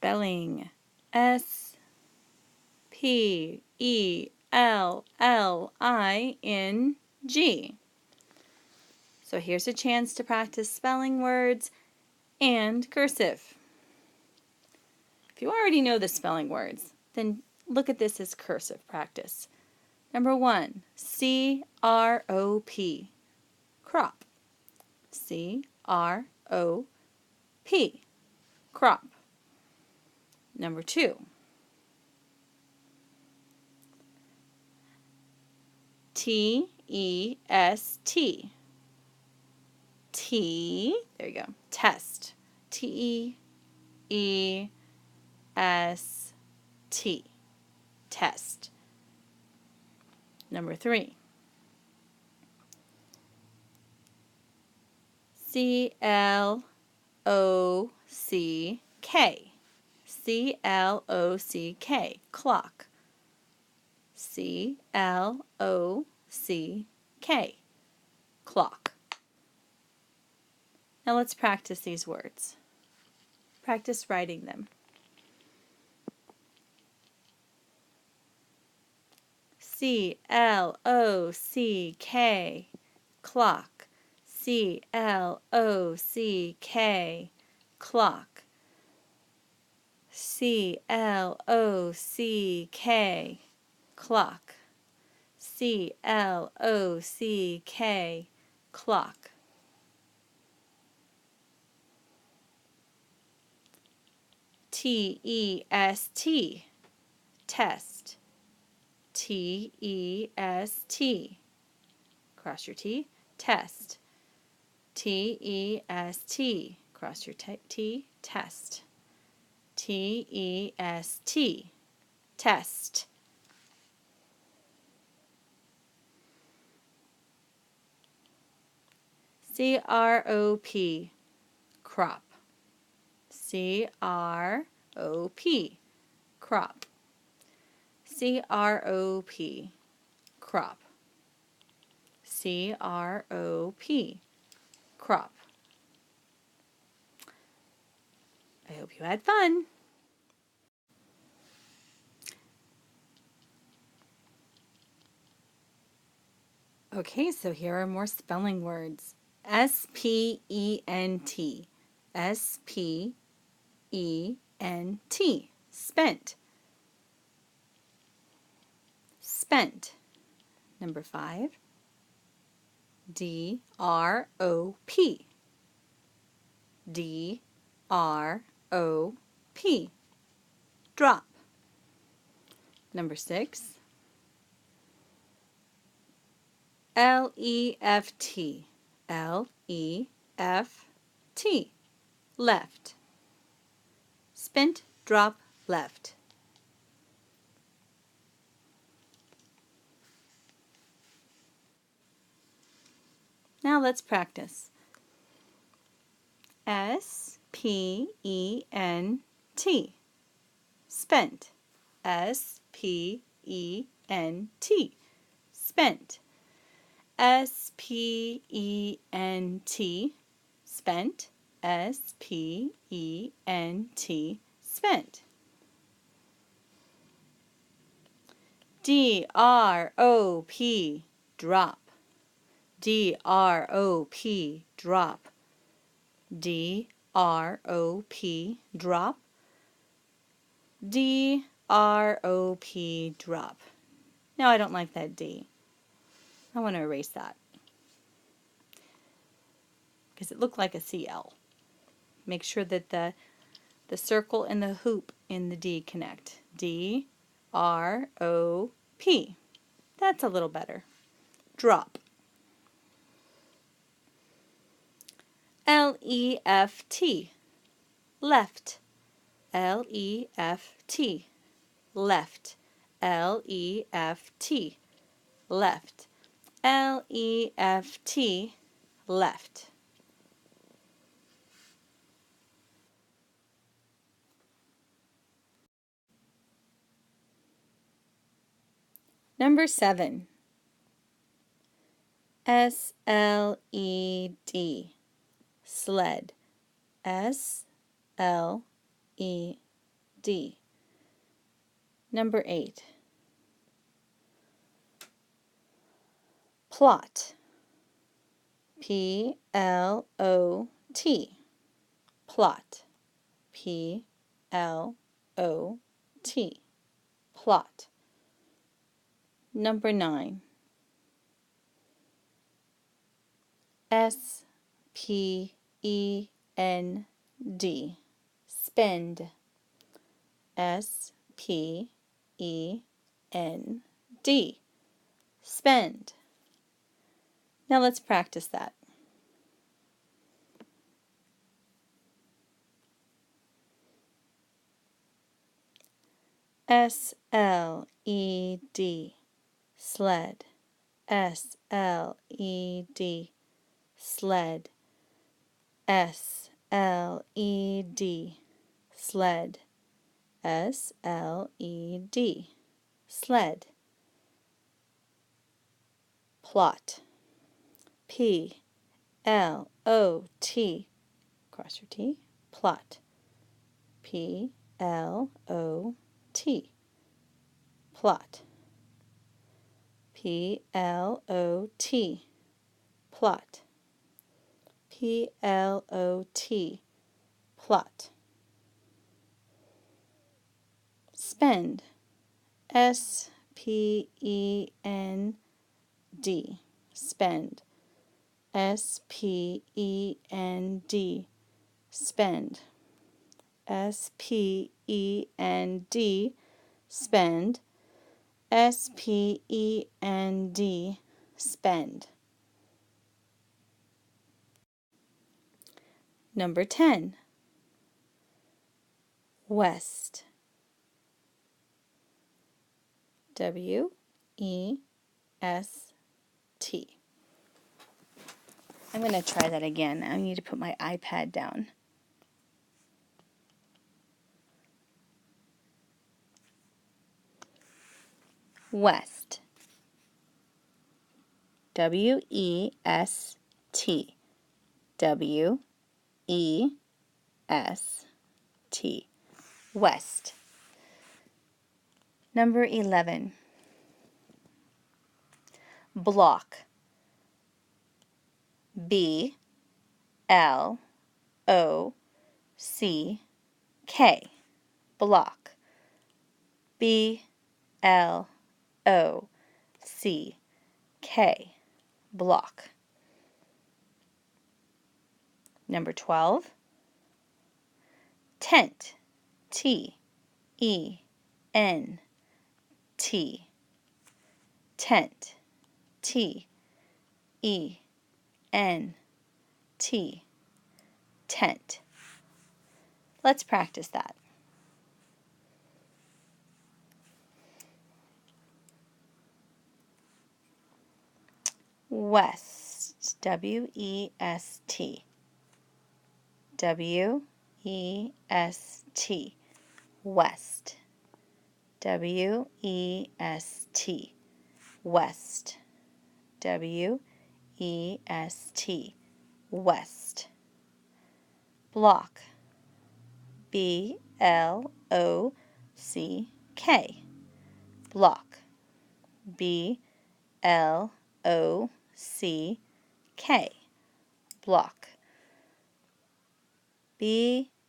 spelling. S-P-E-L-L-I-N-G. So here's a chance to practice spelling words and cursive. If you already know the spelling words, then look at this as cursive practice. Number 1, C-R-O-P, crop. C-R-O-P, crop. Number 2, T-E-S-T, there you go, test. T-E-S-T, test. Number 3, C-L-O-C-K, C-L-O-C-K, clock. C-L-O-C-K, clock. Now let's practice these words. Practice writing them. C-L-O-C-K, clock. C-L-O-C-K, clock. C-L-O-C-K, clock. C-L-O-C-K, clock. T-E-S-T, test. T-E-S-T, cross your T, test. T-E-S-T, cross your T, test. T-E-S-T, test. C-R-O-P, crop. C-R-O-P, crop. C-R-O-P, crop. C-R-O-P, crop. I hope you had fun. Okay, so here are more spelling words. S-P-E-N-T, S-P-E-N-T, spent. Spent. Number 5, D-R-O-P, D-R-O-P, drop. Number 6, L-E-F-T, L-E-F-T, left. Spent, drop, left. Now let's practice. S-P-E-N-T, spent. S-P-E-N-T, spent. S-P-E-N-T, spent. S-P-E-N-T, spent. D-R-O-P, drop. D-R-O-P, drop. D-R-O-P, drop. D-R-O-P, drop. Now I don't like that D. I want to erase that because it looked like a CL. Make sure that the circle and the hoop in the D connect. D-R-O-P. That's a little better. Drop. L-E-F-T, left. L-E-F-T, left. L-E-F-T, left. L-E-F-T, left. Number 7, S-L-E-D, sled. S-L-E-D, D. Number 8. Plot. P-L-O-T. Plot. P-L-O-T. Plot. Number 9. S-P-E-N-D. Spend. S-P-E-N-D. Spend. Now let's practice that. S-L-E-D. Sled. S-L-E-D. Sled. S-L-E-D. Sled. S-L-E-D. Sled. Plot. P-L-O-T. Cross your T. Plot. P-L-O-T. Plot. P-L-O-T. Plot. P-L-O-T. Plot. Spend. S-P-E-N-D. Spend. S-P-E-N-D. Spend. S-P-E-N-D. Spend. S-P-E-N-D. Spend. Number 10. West. W-E-S-T. I'm going to try that again. I need to put my iPad down. West. W-E-S-T. W-E-S-T. West. Number 11. Block. B-L-O-C-K. Block. B-L-O-C-K. Block. Number 12. Tent. T-E-N-T. Tent. T-E-N-T. Tent. Let's practice that. West. W-E-S-T. W-E-S-T. West. W-E-S-T. West. W-E-S-T. West. Block. B-L-O-C-K. Block. B-L-O-C-K. Block. B-L-O-C-K.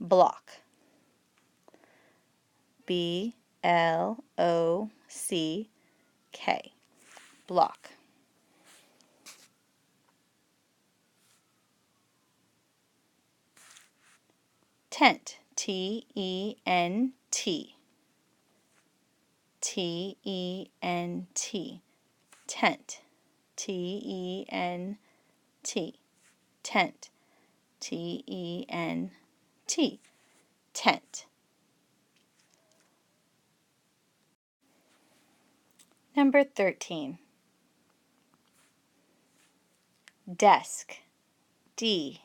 Block. B-L-O-C-K. Block. Tent. T-E-N-T. T-E-N-T. Tent. T-E-N-T. Tent. T-E-N-T. Tent. Number 13. Desk. D-E-S-K.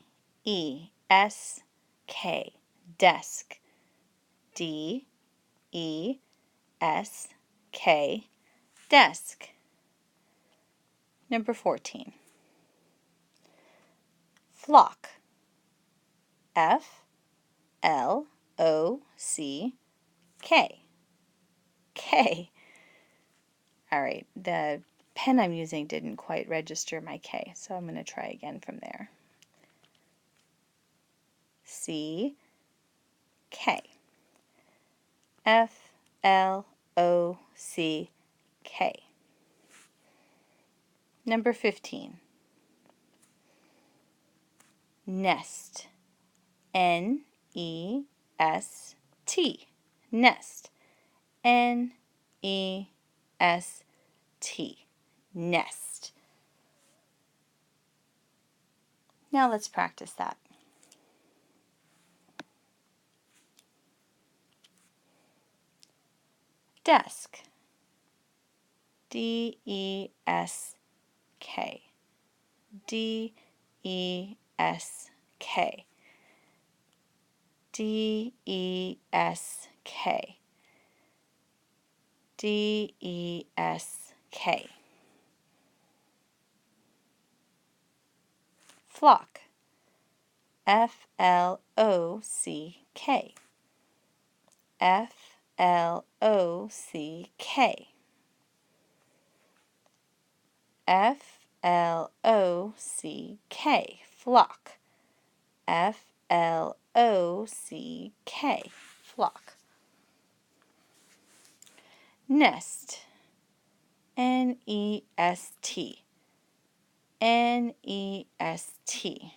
Desk. D-E-S-K. Desk. Number 14. Flock. F-L-O-C-K. K. All right, the pen I'm using didn't quite register my K, so I'm going to try again from there. C-K. F-L-O-C-K. Number 15. Nest. N-E-S-T. Nest. N-E-S-T. Nest. Now let's practice that. Desk. D-E-S-K. D-E-S-K. D-E-S-K. D-E-S-K. Flock. F-L-O-C-K. F-L-O-C-K. F-L-O-C-K. Flock. F-L-O-C-K. Flock. Nest. N-E-S-T. N-E-S-T.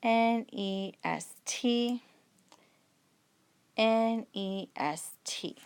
N-E-S-T. N-E-S-T.